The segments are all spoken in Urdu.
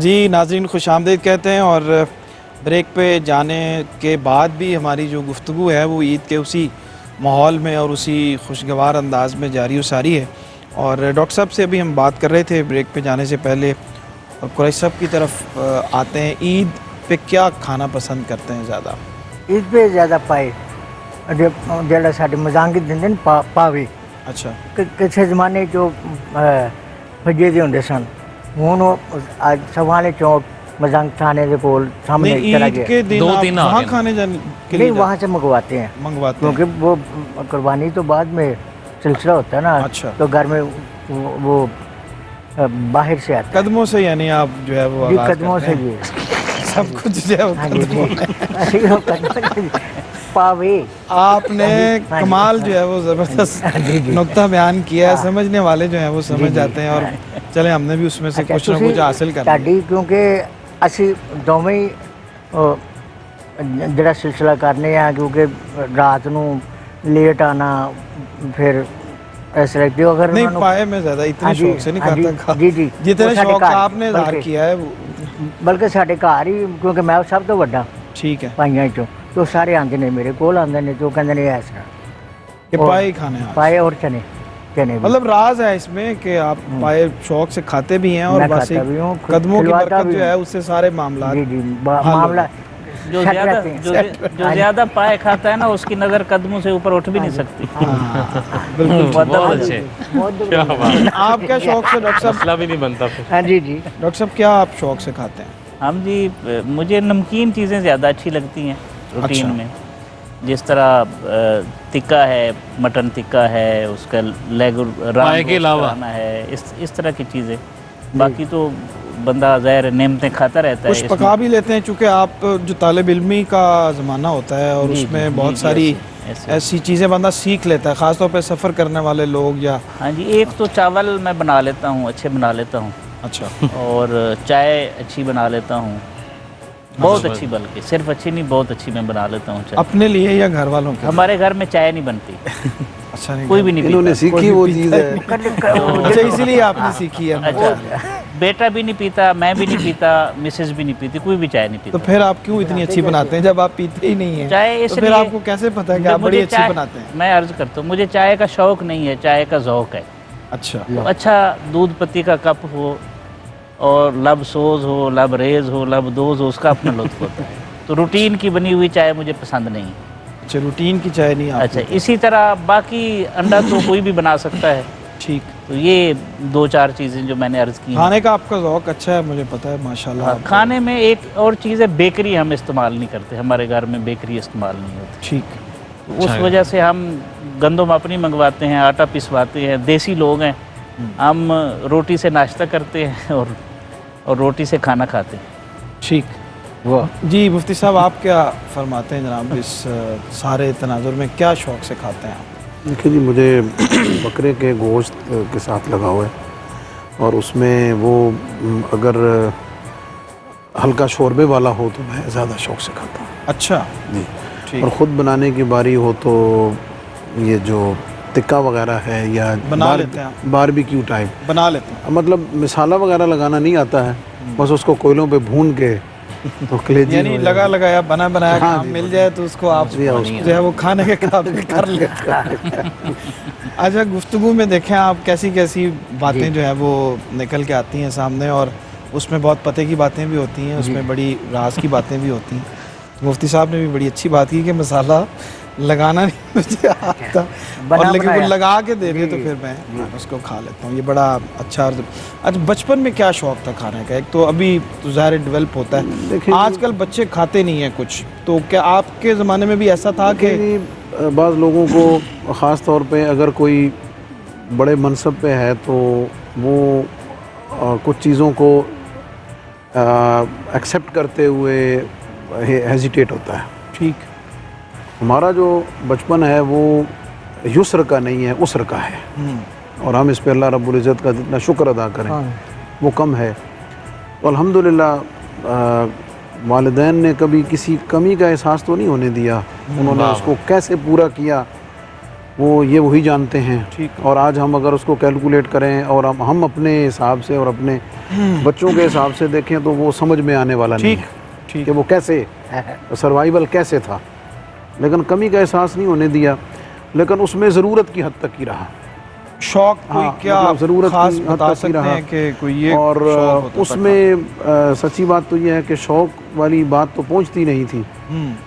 جی ناظرین خوش آمدید کہتے ہیں، اور بریک پہ جانے کے بعد بھی ہماری جو گفتگو ہے وہ عید کے اسی ماحول میں اور اسی خوشگوار انداز میں جاری و ساری ہے۔ اور ڈاکٹر صاحب سے ابھی ہم بات کر رہے تھے بریک پہ جانے سے پہلے، قریش صاحب کی طرف آتے ہیں، عید پہ کیا کھانا پسند کرتے ہیں زیادہ؟ عید پہ زیادہ پائے جڑا ساڈے مزانگی دندے نے پاوے۔ اچھا، کسی زمانے جو فجے دے ہوندے سن، ہن اج سوالے چوک مزانگ تھانے کے کول سامنے چلا عید گیا۔ کے دن دو آپ تین وہاں کھانے جانے کے لیے نہیں، وہاں سے منگواتے ہیں منگواتے ہیں؟ کیونکہ وہ قربانی تو بعد میں سلسلہ ہوتا ہے نا، اچھا، تو گھر میں وہ باہر سے آتا ہے۔ قدموں سے یعنی آپ جو ہے وہ جی آغاز قدموں کرتے سے ہیں، جی، سب کچھ جو ہے وہ ہاں جی قدموں جی پاوے۔ آپ نے کمال جو ہے وہ زبردست نقطہ بیان کیا ہے، سمجھنے والے جو ہیں وہ سمجھ جاتے ہیں، اور چلیں ہم نے بھی اس میں سے کچھ نہ کچھ حاصل کر لیا۔ ساڈی کیونکہ اسی دوویں ہی جڑا سلسلہ کرنے ہیں، کیونکہ رات نو لیٹ آنا، پھر اس طرح جو اگر نہیں پائے میں زیادہ اتنے شوق سے نہیں کھاتا، جی جی جتنے شوق آپ نے اظہار کیا ہے بلکہ ساڈے گھر ہی، کیونکہ میں سب تو بڑا ٹھیک ہے پائیاں چوں، تو سارے آندے نے میرے کول آندے نے، تو کہندے نے ایسا کہ پائے ہی کھانے ہیں پائے اور چنے بھی۔ مطلب راز ہے اس میں کہ آپ پائے شوق سے کھاتے بھی ہیں، اور میں ویسے کھاتا بھی ہوں، قدموں کی کھلواتا برکت بھی جو ہے ہوں۔ اس سے سارے معاملات جی جی حل ہو معاملہ جاتے ہیں۔ جو سیٹ زیادہ رہتے ہیں۔ جو زیادہ پائے کھاتا ہے نا، اس کی نظر قدموں سے اوپر اٹھ بھی نہیں سکتی۔ بالکل بہت اچھے، کیا بات۔ آپ کیا شوق سے ڈاکٹر صاحب؟ مسئلہ بھی نہیں بنتا پھر۔ ہاں جی جی ڈاکٹر صاحب کیا آپ شوق سے کھاتے ہیں؟ ہم جی مجھے نمکین چیزیں زیادہ اچھی لگتی ہیں روٹین اچھا۔ میں، جس طرح تکہ ہے، مٹن تکہ ہے، اس کا لیگ پائے کے علاوہ ہے، اس طرح کی چیزیں۔ باقی تو بندہ ظاہر نعمتیں کھاتا رہتا ہے۔ کچھ پکا بھی لیتے ہیں، چونکہ آپ جو طالب علمی کا زمانہ ہوتا ہے اور اس میں بہت ساری ایسی چیزیں بندہ سیکھ لیتا ہے، خاص طور پہ سفر کرنے والے لوگ یا ہاں جی، ایک تو چاول میں بنا لیتا ہوں، اچھے بنا لیتا ہوں، اچھا، اور چائے اچھی بنا لیتا ہوں، بہت اچھی، بلکہ صرف اچھی نہیں، بہت اچھی میں بنا لیتا ہوں چائے۔ اپنے لیے یا گھر والوں کے؟ ہمارے گھر میں چائے نہیں بنتی، اچھا، نہیں کوئی بھی نہیں انہوں نے پیتا۔ سیکھی وہ چیز ہے۔ اچھا، اسی لیے آپ نے سیکھی ہے۔ اچھا، بیٹا بھی نہیں پیتا، میں بھی نہیں پیتا، مسز بھی نہیں پیتی، کوئی بھی چائے نہیں پیتا۔ تو پھر آپ کیوں اتنی اچھی بناتے ہیں جب آپ پیتے ہی نہیں ہیں؟ چائے اس تو پھر لیے آپ کو کیسے پتہ ہے کہ آپ بڑی اچھی بناتے ہیں؟ میں عرض کرتا ہوں، مجھے چائے کا شوق نہیں ہے، چائے کا ذوق ہے۔ اچھا، تو اچھا دودھ پتی کا کپ ہو، اور لب سوز ہو، لب ریز ہو، لب دوز ہو، اس کا اپنا لطف ہوتا ہے۔ تو روٹین کی بنی ہوئی چائے مجھے پسند نہیں ہے۔ اچھا، روٹین کی چائے نہیں آپ؟ اچھا، اسی طرح باقی انڈا تو کوئی بھی بنا سکتا ہے۔ ٹھیک، تو یہ دو چار چیزیں جو میں نے عرض کی ہیں۔ کھانے کا آپ کا ذوق اچھا ہے، مجھے پتہ ہے، ماشاءاللہ۔ کھانے میں ایک اور چیز ہے، بیکری ہم استعمال نہیں کرتے، ہمارے گھر میں بیکری استعمال نہیں ہوتی۔ ٹھیک، اس وجہ سے ہم گندم اپنی منگواتے ہیں، آٹا پسواتے ہیں، دیسی لوگ ہیں ہم، روٹی سے ناشتہ کرتے ہیں اور روٹی سے کھانا کھاتے ہیں۔ ٹھیک۔ جی مفتی صاحب، آپ کیا فرماتے ہیں جناب اس سارے تناظر میں؟ کیا شوق سے کھاتے ہیں آپ؟ دیکھیں جی، مجھے بکرے کے گوشت کے ساتھ لگا ہوا ہے، اور اس میں وہ اگر ہلکا شوربے والا ہو تو میں زیادہ شوق سے کھاتا ہوں اچھا جی۔ اور خود بنانے کی باری ہو تو یہ جو تکہ وغیرہ ہے یا بنا لیتے ہیں؟ باربیکیو ٹائپ بنا لیتے ہیں؟ مطلب مسالہ وغیرہ لگانا نہیں آتا ہے، بس اس کو کوئلوں پہ بھون کے تو کلیجی یعنی لگا لگایا بنا بنایا کام مل جائے تو اس کو آپ جو ہے وہ کھانے کے قابل کر لیتے ہیں۔ اچھا، گفتگو میں دیکھیں آپ کیسی کیسی باتیں جو ہے وہ نکل کے آتی ہیں سامنے، اور اس میں بہت پتے کی باتیں بھی ہوتی ہیں، اس میں بڑی راز کی باتیں بھی ہوتی ہیں۔ مفتی صاحب نے بھی بڑی اچھی بات کی کہ مسالہ لگانا نہیں مجھے آتا، اور لیکن وہ لگا کے دے دے تو پھر میں اس کو کھا لیتا ہوں، یہ بڑا اچھا۔ اچھا، بچپن میں کیا شوق تھا کھانے کا؟ ایک تو ابھی تو ظاہر ڈیولپ ہوتا ہے، آج کل بچے کھاتے نہیں ہیں کچھ، تو کیا آپ کے زمانے میں بھی ایسا تھا کہ بعض لوگوں کو خاص طور پہ اگر کوئی بڑے منصب پہ ہے تو وہ کچھ چیزوں کو ایکسیپٹ کرتے ہوئے ہیزیٹیٹ ہوتا ہے؟ ٹھیک، ہمارا جو بچپن ہے وہ یسر کا نہیں ہے، اسر کا ہے، اور ہم اس پہ اللہ رب العزت کا جتنا شکر ادا کریں وہ کم ہے۔ تو الحمدللہ والدین نے کبھی کسی کمی کا احساس تو نہیں ہونے دیا، انہوں نے اس کو کیسے پورا کیا وہ یہ وہی جانتے ہیں. ٹھیک. اور آج ہم اگر اس کو کیلکولیٹ کریں اور ہم اپنے حساب سے اور اپنے بچوں کے حساب سے دیکھیں تو وہ سمجھ میں آنے والا نہیں ہے کہ وہ کیسے سروائیول کیسے تھا. لیکن کمی کا احساس نہیں ہونے دیا, لیکن اس میں ضرورت کی حد تک ہی رہا. شوق کوئی کیا مطلب ضرورت خاص کی حد بتا تک ہی سکتے رہا. ہیں کہ کوئی یہ اور شوق ہوتا اس تھا؟ میں سچی بات تو یہ ہے کہ شوق والی بات تو پہنچتی نہیں تھی,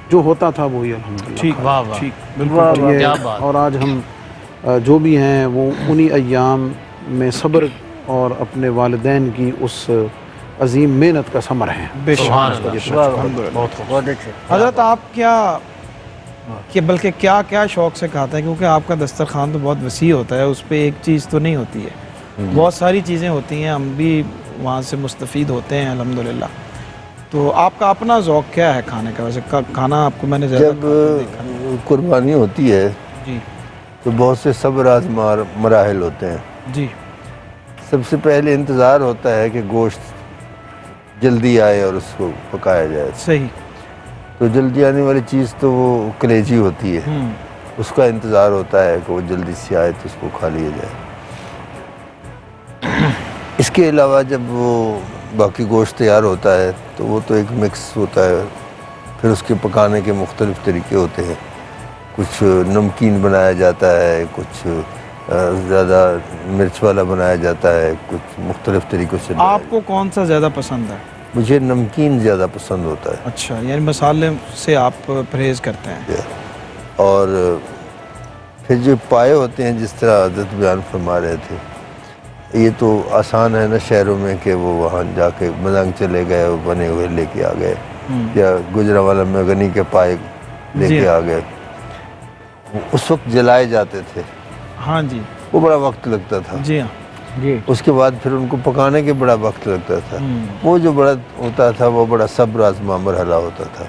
جو ہوتا تھا وہی الحمدللہ. ٹھیک. واہ واہ. ٹھیک بالکل. اور کیا بات. اور آج ہم جو بھی ہیں وہ انہی ایام میں صبر اور اپنے والدین کی اس عظیم محنت کا ثمر ہیں. بے شک. بہت اچھے. حضرت آپ کیا کہ بلکہ کیا کیا شوق سے کھاتے ہیں, کیونکہ آپ کا دسترخوان تو بہت وسیع ہوتا ہے, اس پہ ایک چیز تو نہیں ہوتی ہے, بہت ساری چیزیں ہوتی ہیں, ہم بھی وہاں سے مستفید ہوتے ہیں الحمدللہ. تو آپ کا اپنا ذوق کیا ہے کھانے کا؟ ویسے کھانا آپ کو میں نے زیادہ جب قربانی ہوتی ہے جی تو بہت سے صبر آزما مراحل ہوتے ہیں. جی. سب سے پہلے انتظار ہوتا ہے کہ گوشت جلدی آئے اور اس کو پکایا جائے. صحیح. تو جلدی آنے والی چیز تو وہ کلیجی ہوتی ہے, اس کا انتظار ہوتا ہے کہ وہ جلدی سے آئے تو اس کو کھا لیا جائے. اس کے علاوہ جب وہ باقی گوشت تیار ہوتا ہے تو وہ تو ایک مکس ہوتا ہے, پھر اس کے پکانے کے مختلف طریقے ہوتے ہیں. کچھ نمکین بنایا جاتا ہے, کچھ زیادہ مرچ والا بنایا جاتا ہے, کچھ مختلف طریقوں سے. آپ کو کون سا زیادہ پسند ہے؟ مجھے نمکین زیادہ پسند ہوتا ہے. اچھا, یعنی مسالے سے آپ پرہیز کرتے ہیں. اور پھر جو پائے ہوتے ہیں جس طرح حضرت بیان فرما رہے تھے, یہ تو آسان ہے نا شہروں میں کہ وہ وہاں جا کے مدنگ چلے گئے, وہ بنے ہوئے لے کے آ گئے, یا گجرانوالہ میں غنی کے پائے لے کے آ گئے. اس وقت جلائے جاتے تھے. ہاں جی. وہ بڑا وقت لگتا تھا. جی ہاں. جی. اس کے بعد پھر ان کو پکانے کے بڑا وقت لگتا تھا. وہ جو بڑا ہوتا تھا وہ بڑا صبر آزما مرحلہ ہوتا تھا.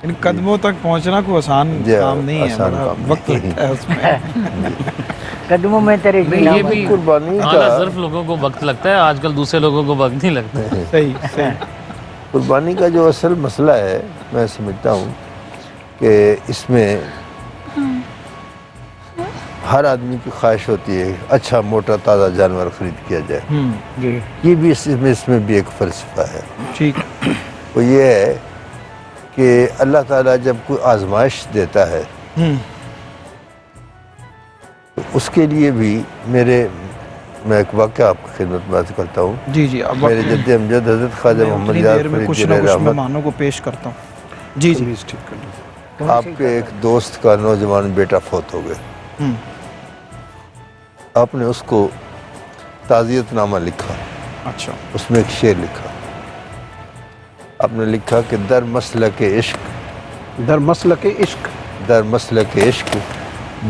ان قدموں تک پہنچنا کوئی آسان کام نہیں ہے, آسان بڑا کام وقت لگتا ہے اس میں. قدموں میں تیرے یہ بھی قربانی اعلیٰ ظرف لوگوں کو وقت لگتا ہے, آج کل دوسرے لوگوں کو وقت نہیں لگتا. صحیح صحیح. قربانی کا جو اصل مسئلہ ہے میں سمجھتا ہوں کہ اس میں ہر آدمی کی خواہش ہوتی ہے اچھا موٹا تازہ جانور خرید کیا جائے. جی. یہ بھی اس میں بھی ایک فلسفہ ہے. ٹھیک. وہ یہ ہے کہ اللہ تعالیٰ جب کوئی آزمائش دیتا ہے تو اس کے لیے بھی میں ایک واقعہ آپ کی خدمت میں عرض کرتا ہوں. جی جی. اب میرے جد امجد حضرت خواجہ محمد یار فرید کچھ نہ کچھ مہمانوں کو پیش کرتا ہوں. جی جی. آپ کے ایک دوست کا نوجوان بیٹا فوت ہو گئے. آپ نے اس کو تعزیت نامہ لکھا. اچھا. اس میں ایک شعر لکھا. آپ نے لکھا کہ در مسلک عشق در مسلک عشق در مسلک عشق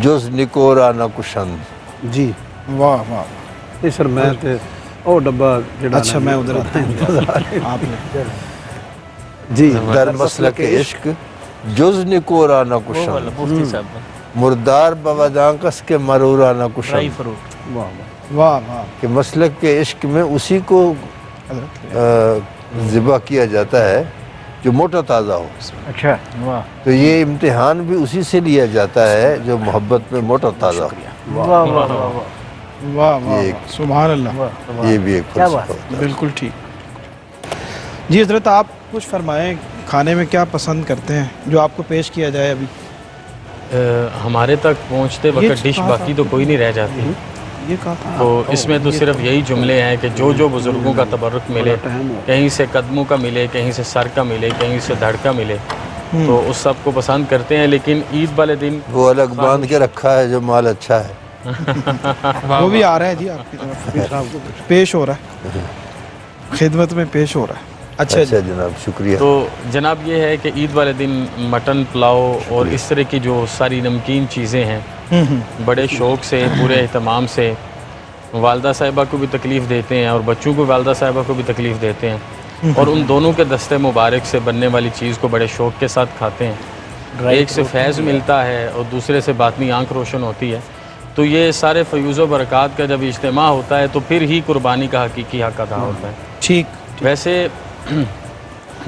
جز نکورا نہ کشند. جی. واہ واہ. نہیں سر میں تے او ڈبا جڑا. اچھا میں ادھر آتا ہوں. آپ نے جی. در مسلک عشق جز نکورا نہ کشند مفتی صاحب مردار بوداں کس کے مرورا نہ ڈرائی کشند. فروٹ. واہ واہ. کہ مسلک کے عشق میں اسی کو ذبح کیا جاتا ہے جو موٹا تازہ ہو. اچھا. واہ. تو یہ امتحان بھی اسی سے لیا جاتا ہے جو محبت میں موٹا تازہ ہو. واہ واہ واہ واہ. واہ واہ. سبحان اللہ. یہ بھی ایک کیا فلسفہ بات. ہوتا ہے. بالکل ٹھیک. جی حضرت آپ کچھ فرمائیں, کھانے میں کیا پسند کرتے ہیں جو آپ کو پیش کیا جائے ابھی؟ ہمارے تک پہنچتے وقت ڈش باقی تو کوئی نہیں رہ جاتی. یہ کہا تھا. تو اس میں تو صرف یہی جملے ہیں کہ جو بزرگوں کا تبرک ملے, کہیں سے قدموں کا ملے, کہیں سے سر کا ملے, کہیں سے دھڑ کا ملے, تو اس سب کو پسند کرتے ہیں. لیکن عید والے دن وہ الگ باندھ کے رکھا ہے جو مال اچھا ہے. وہ بھی آ رہا ہے جی آپ کی طرف پیش ہو رہا ہے, خدمت میں پیش ہو رہا ہے. اچھا جناب شکریہ. تو جناب یہ ہے کہ عید والے دن مٹن پلاؤ اور اس طرح کی جو ساری نمکین چیزیں ہیں بڑے شوق سے پورے اہتمام سے والدہ صاحبہ کو بھی تکلیف دیتے ہیں اور بچوں کو والدہ صاحبہ کو بھی تکلیف دیتے ہیں, اور ان دونوں کے دستے مبارک سے بننے والی چیز کو بڑے شوق کے ساتھ کھاتے ہیں. ایک سے فیض ملتا ہے اور دوسرے سے باطنی آنکھ روشن ہوتی ہے. تو یہ سارے فیوز و برکات کا جب اجتماع ہوتا ہے تو پھر ہی قربانی کا حقیقی حق ادا ہوتا ہے. ٹھیک. ویسے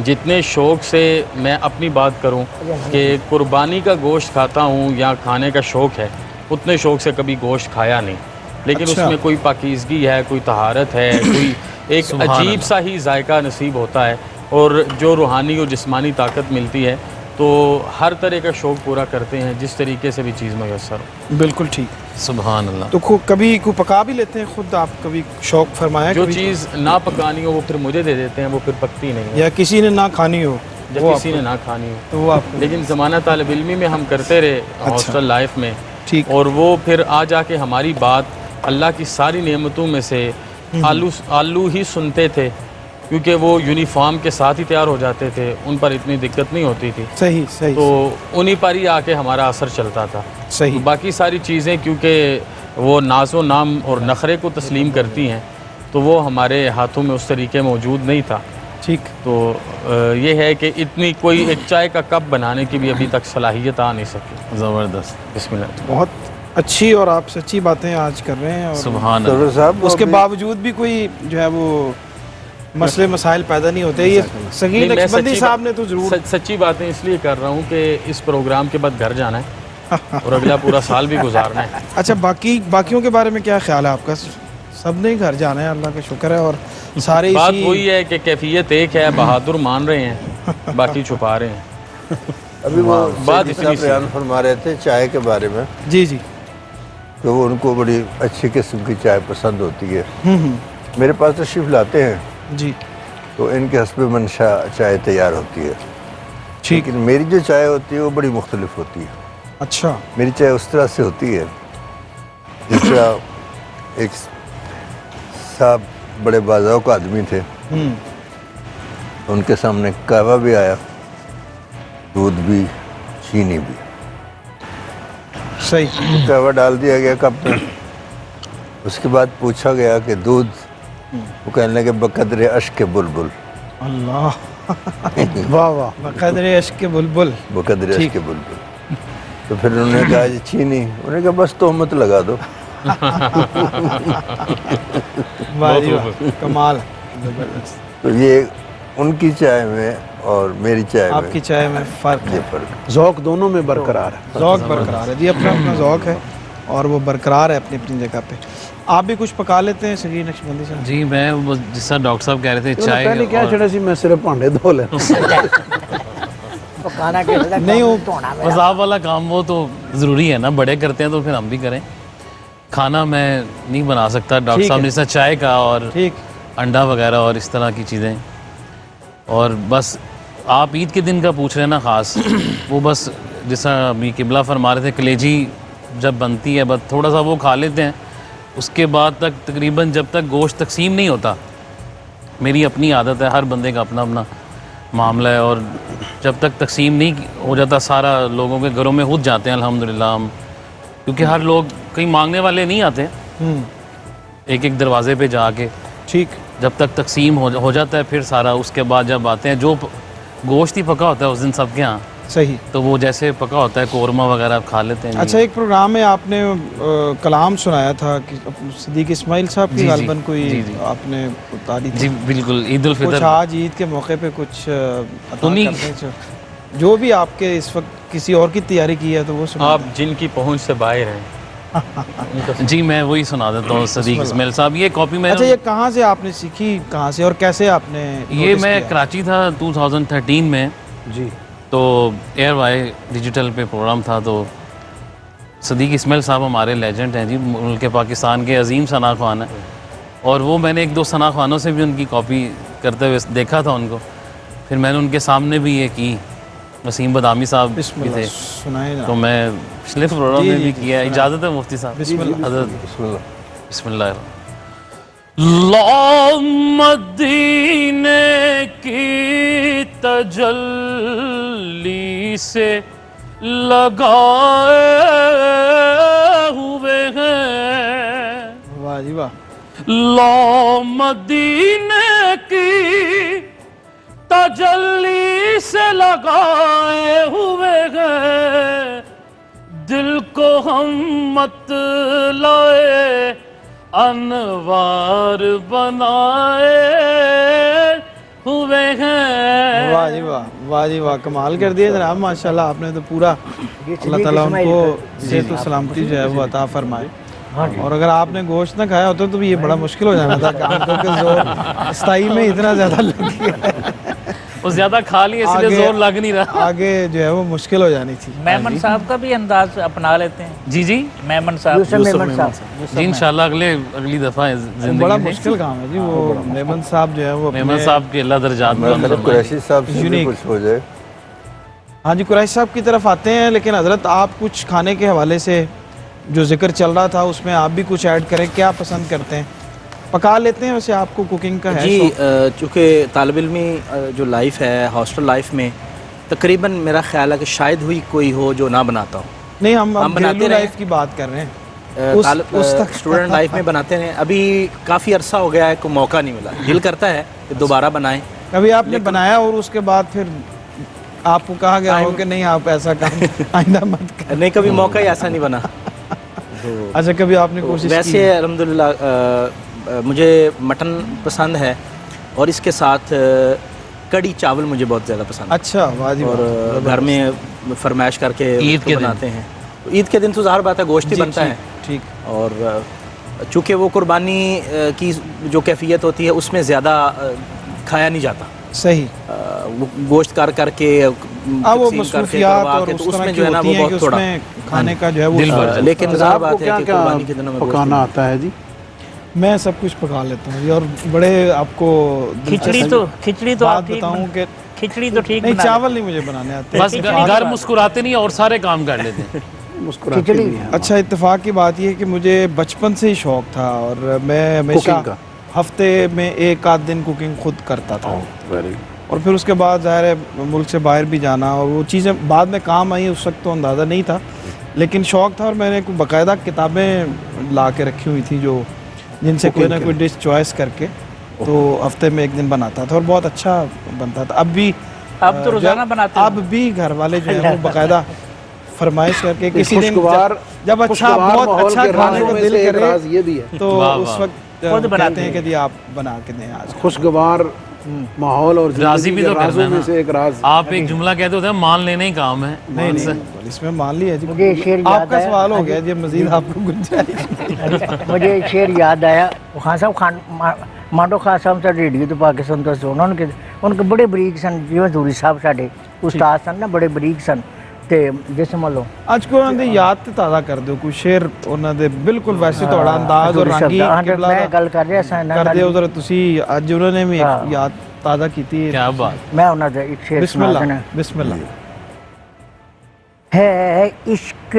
جتنے شوق سے میں اپنی بات کروں کہ قربانی کا گوشت کھاتا ہوں یا کھانے کا شوق ہے, اتنے شوق سے کبھی گوشت کھایا نہیں، لیکن اچھا۔ اس میں کوئی پاکیزگی ہے، کوئی طہارت ہے، کوئی ایک عجیب سا ہی ذائقہ نصیب ہوتا ہے، اور جو روحانی اور جسمانی طاقت ملتی ہے، تو ہر طرح کا شوق پورا کرتے ہیں جس طریقے سے بھی چیز میسر ہو۔ بالکل ٹھیک۔ سبحان اللہ۔ تو کبھی کو پکا بھی لیتے ہیں خود آپ؟ کبھی شوق فرمایا جو کبھی؟ چیز نہ پکانی ہو وہ پھر مجھے دے دیتے ہیں، وہ پھر پکتی نہیں ہے، یا کسی نے نہ کھانی ہو جب وہ کسی نے نہ کھانی ہو، تو وہ آپ کو لیکن زمانہ طالب علمی میں ہم کرتے رہے ہاسٹل لائف میں، ٹھیک۔ اور وہ پھر آ جا کے ہماری بات اللہ کی ساری نعمتوں میں سے آلو ہی سنتے تھے، کیونکہ وہ یونیفارم کے ساتھ ہی تیار ہو جاتے تھے، ان پر اتنی دقت نہیں ہوتی تھی، صحیح صحیح تو انہی پر ہی آ کے ہمارا اثر چلتا تھا۔ صحیح۔ باقی ساری چیزیں کیونکہ وہ ناز و نام اور نخرے کو تسلیم کرتی ہیں، تو وہ ہمارے ہاتھوں میں اس طریقے موجود نہیں تھا۔ ٹھیک۔ تو یہ ہے کہ اتنی کوئی ایک چائے کا کپ بنانے کی بھی ابھی تک صلاحیت آ نہیں سکی۔ زبردست، بسم اللہ۔ بہت اچھی اور آپ سچی باتیں آج کر رہے ہیں، اور سبحان سرور اللہ۔ صاحب اس کے باوجود بھی کوئی جو ہے وہ مسئلے مسائل پیدا نہیں ہوتے۔ یہ سگیر نہیں، میں نقشبندی سچی صاحب نے تو ضرور سچی باتیں اس لیے کر رہا ہوں کہ اس پروگرام کے بعد گھر جانا ہے اور اگلا پورا سال بھی گزارنا ہے۔ اچھا، باقیوں کے بارے میں کیا خیال ہے آپ کا؟ سب نے گھر جانا ہے، اللہ کا شکر ہے، اور سارے بات اسی وہی ہے کہ کیفیت ایک ہے، بہادر مان رہے ہیں، باقی چھپا رہے ہیں۔ ابھی وہ بات سیدھی اتنی صاحب سی بیان فرما رہے تھے چائے کے بارے میں جی جی کہ وہ ان کو بڑی اچھی قسم کی چائے پسند ہوتی ہے۔ میرے پاس تشریف لاتے ہیں جی تو ان کے حسب منشا چائے تیار ہوتی ہے، ٹھیک۔ لیکن میری جو چائے ہوتی ہے وہ بڑی مختلف ہوتی ہے۔ اچھا، میری چائے اس طرح سے ہوتی ہے جس طرح ایک صاحب بڑے باذوق آدمی تھے، ان کے سامنے قہوہ بھی آیا، دودھ بھی، چینی بھی، صحیح۔ قہوہ ڈال دیا گیا کپ میں، اس کے بعد پوچھا گیا کہ دودھ، وہ کہنے لگے بقدر اشک بلبل، اللہ واہ واہ، بقدر عشق بلبل، بقدر ٹھیک۔ اشک بلبل۔ تو پھر انہوں نے کہا جی چینی، انہوں نے کہا بس تہمت لگا دو۔ واہ جی واہ، کمال، زبردست۔ تو یہ ان کی چائے میں اور میری چائے آپ میں کی چائے میں فرق ہے، یہ فرق۔ ذوق دونوں میں برقرار ہے۔ ذوق برقرار ہے جی، اپنا اپنا ذوق ہے اور وہ برقرار ہے اپنی اپنی جگہ پہ۔ آپ بھی کچھ پکا لیتے ہیں سگیر نقشبندی صاحب؟ جی میں جس طرح ڈاکٹر صاحب کہہ رہے تھے چائے پہلے کیا چڑھا سی میں صرف بھانڈے دھو لیتا پکانا کس طرح نہیں، وہ دھونا میرا مذاق والا کام وہ تو ضروری ہے نا، بڑے کرتے ہیں تو پھر ہم بھی کریں۔ کھانا میں نہیں بنا سکتا ڈاکٹر صاحب نے جس طرح چائے کا اور ٹھیک۔ انڈا وغیرہ اور اس طرح کی چیزیں، اور بس آپ عید کے دن کا پوچھ رہے ہیں نا خاص، وہ بس جس طرح ابھی قبلہ فرما رہے تھے کلیجی جب بنتی ہے بس تھوڑا سا وہ کھا لیتے ہیں، اس کے بعد تک تقریباً جب تک گوشت تقسیم نہیں ہوتا، میری اپنی عادت ہے، ہر بندے کا اپنا اپنا معاملہ ہے، اور جب تک تقسیم نہیں ہو جاتا سارا لوگوں کے گھروں میں خود جاتے ہیں الحمدللہ ہم، کیونکہ ہر لوگ کہیں مانگنے والے نہیں آتے، ایک ایک دروازے پہ جا کے، ٹھیک۔ جب تک تقسیم ہو جاتا ہے پھر سارا، اس کے بعد جب آتے ہیں جو گوشت ہی پکا ہوتا ہے اس دن سب کے ہاں، صحیح۔ تو وہ جیسے پکا ہوتا ہے قورمہ وغیرہ کھا لیتے ہیں۔ اچھا، ایک پروگرام میں آپ نے کلام سنایا تھا کہ صدیق اسماعیل صاحب کی جی، غالباً کوئی جی، جی۔ آپ نے اتاری تھی، جی بالکل، عید کچھ الفطر آج عید کے موقع پہ کچھ عطا انہی- کرنے سے جو بھی آپ کے اس وقت کسی اور کی تیاری کی ہے تو وہ سنا آپ جن کی پہنچ سے باہر ہیں، جی میں وہی سنا دیتا ہوں صدیق اسماعیل صاحب، یہ کاپی میں اچھا، یہ کہاں سے آپ نے سیکھی، کہاں سے اور کیسے آپ نے یہ notice میں کیا؟ کراچی تھا 2013 میں، جی تو ایئر وائی ڈیجیٹل پہ پروگرام تھا، تو صدیق اسماعیل صاحب ہمارے لیجنڈ ہیں جی، ملک پاکستان کے عظیم ثنا خوان ہیں، اور وہ میں نے ایک دو ثنا خوانوں سے بھی ان کی کاپی کرتے ہوئے دیکھا تھا ان کو، پھر میں نے ان کے سامنے بھی یہ کی، وسیم بدامی صاحب بسم بھی اللہ تھے، سنائے تو جناب۔ میں پچھلے پروگرام جی، میں جی، بھی جی، کیا ہے، سنائیں۔ اجازت ہے مفتی صاحب؟ بسم اللہ۔ حضرت بسم اللہ۔ بسم اللہ اللہم مدینے کی تجلی سے لگائے ہوئے ہیں، واہ جی واہ، لا مدینے کی تجلی سے لگائے ہوئے ہیں، دل کو ہم مت لائے انوار بنائے ہوئے ہیں. واہ جی واہ، واہ جی واہ، کمال کر دیا جناب ماشاءاللہ. آپ نے تو پورا اللہ تعالیٰ ان کو صحت و سلامتی جو ہے وہ عطا فرمائے. اور اگر آپ نے گوشت نہ کھایا ہوتا تو یہ بڑا مشکل ہو جانا تھا کہ آنکھوں کے زور استائی میں اتنا زیادہ لگ گیا ہے. وہ زیادہ کھا لیے اس لیے زور لگ نہیں رہا. آگے جو ہے وہ مشکل ہو جانی تھی. میمن صاحب کا بھی انداز اپنا لیتے ہیں. جی جی میمن صاحب، یوسف میمن صاحب. جی انشاءاللہ اگلی دفعہ زندگی بڑا میں مشکل کام ہے جی. وہ میمن صاحب جو ہے وہ میمن صاحب کے اللہ درجات میں بلند فرمائے. قریشی صاحب سے بھی Unique. کچھ ہو جائے. ہاں جی قریش صاحب کی طرف آتے ہیں، لیکن حضرت آپ کچھ کھانے کے حوالے سے جو ذکر چل رہا تھا اس میں آپ بھی کچھ ایڈ کریں. کیا پسند کرتے ہیں؟ پکا لیتے ہیں ویسے؟ آپ کو کوکنگ کا ہے جی شوق؟ چونکہ طالب علمی جو لائف ہے ہاسٹل لائف میں تقریباً میرا خیال ہے کہ شاید ہوئی کوئی ہو جو نہ بناتا ہو. نہیں، ہم بناتے گھریلو رہے لائف کی بات کر رہے ہیں. اس تک اسٹوڈنٹ لائف میں بناتے ہیں. ابھی کافی عرصہ ہو گیا ہے، کوئی موقع نہیں ملا. دل کرتا ہے کہ دوبارہ بنائیں. کبھی آپ نے بنایا اور اس کے بعد پھر آپ کو کہا گیا ہو کہ نہیں آپ ایسا کام آئندہ مت کریں؟ نہیں، کبھی موقع ہی ایسا نہیں بنا. اچھا، کبھی آپ نے کوشش کی؟ ویسے الحمدللہ مجھے مٹن پسند ہے اور اس کے ساتھ کڑی چاول مجھے بہت زیادہ پسند ہے. اچھا، واہ جی واہ. اور گھر میں فرمائش کر کے عید کے دن بناتے ہیں. عید کے دن تو ظاہر بات ہے گوشت ہی بنتا ہے. ٹھیک. اور چونکہ وہ قربانی کی جو کیفیت ہوتی ہے اس میں زیادہ کھایا نہیں جاتا. صحیح. وہ گوشت کر کے وہ تقسیم کر کے مصروفیات کروا اور کے اس تو اس طرح میں کی جو ہے نا ہوتی وہ ہیں کہ بہت اس تھوڑا میں کھانے کا جو ہے وہ دل بھر جاتا. لیکن ظاہر آپ کو بات ہے کیا کہ کیا قربانی کے دنوں میں گوشت پکانا آتا ہے جی؟ میں سب کچھ پکا لیتا ہوں اور بڑے آپ کو کھچڑی تو بات آپ ٹھیک بتاؤں کہ کھچڑی تو ٹھیک نہیں، بنا چاول نہیں مجھے بنانے آتے. بس گھر مسکراتے نہیں اور سارے کام کر لیتے ہیں. مسکراتے بھی ہیں. اچھا، اتفاق کی بات یہ ہے کہ مجھے بچپن سے ہی شوق تھا اور میں ہمیشہ کوکنگ کا. ہفتے میں ایک آدھ دن کوکنگ خود کرتا تھا. ویری اور پھر اس کے بعد ظاہر ہے ملک سے باہر بھی جانا اور وہ چیزیں بعد میں کام آئی. اس وقت تو اندازہ نہیں تھا لیکن شوق تھا اور میں نے باقاعدہ کتابیں لا کے رکھی ہوئی تھی جو جن سے کوئی نہ کوئی ڈش چوائس کر کے تو ہفتے میں ایک دن بناتا تھا اور بہت اچھا بنتا تھا. اب تو روزانہ بناتے ہیں. اب بھی گھر والے جو ہیں وہ باقاعدہ فرمائش کر کے کسی دن خوشگوار جب اچھا بہت اچھا کھانے کو دل کرے یہ بھی ہے. تو واہ اس واہ. وقت خود بناتے کہتے ہیں کہ جی آپ بنا کے دیں آج. خوشگوار ماحول اور راضی زندگی بھی کے تو کرنا رازوں ہے میں نا. سے ایک راز. آپ ایک جملہ کہتے ہوتے ہیں مان لینے ہی کام ہے. نہیں نہیں، اس میں مان لیا جی. مجھے ایک شعر آپ یاد کا آیا. سوال ہو گیا جی، مزید آپ کو گنجائش. مجھے ایک شعر یاد آیا. خان صاحب مانڈو خان صاحب سے ریڈیو تو پاکستان تو سونا ان کے بڑے بریک سن. جی زوری صاحب ساڈے استاد سن نا، بڑے بریک سن. تے جس ملو اج کو انہاں دی یاد تے تازہ کر دیو کوئی شعر انہاں دے بالکل ویسے تہاڑا انداز اور رنگی قبلہ میں گل کر رہا سا کر دیو ذرا تسی اج انہوں نے بھی ایک یاد تازہ کیتی ہے. کیا بات. میں انہاں دا ایک شعر بسم سنا اللہ سنا. بسم اللہ. ہے عشق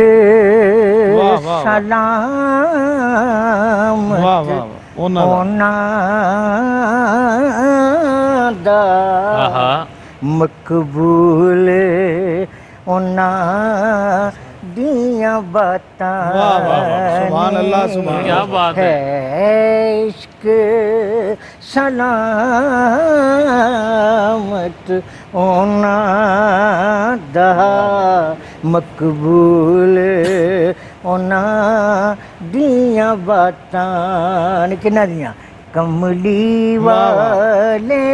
واہ واہ سلام واہ واہ واہ. اونا دا آہا. مقبول اونا دیاں باتاں. واہ واہ واہ. سبحان اللہ سبحان کیا اللہ. بات ہے. ہے عشق سلامت اونا دا مقبول اونا دیاں باتاں. کنہ دیاں؟ کملی والے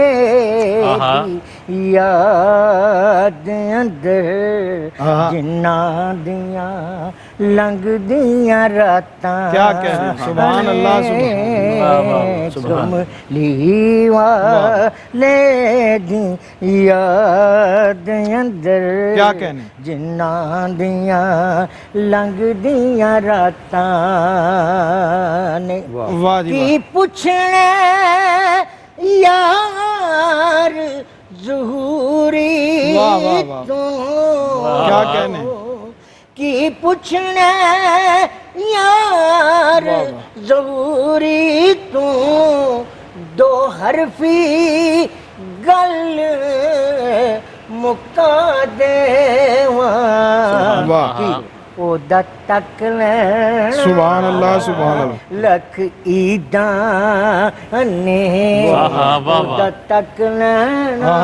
دی یاد اندر جنہ دیاں لنگ دیاں راتاں. کیا کہنے. سبحان اللہ سبحان اللہ. کملی والے دی یاد اندر کیا کہنے. جنہ دیاں لنگ دیاں راتاں نے. واہ جی کی پوچھنے یار ظہوری واہ واہ واہ. تو کیا کہنے. کی پوچھنے یار ظہوری تو دو حرفی گل مکا دیواں. واہ. او دا تک لینا سبحان اللہ سبحان اللہ. لکھ عیداں نے. واہ واہ واہ. او دا تک لینا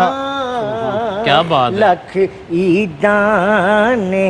کیا بات ہے. لکھ عیداں نے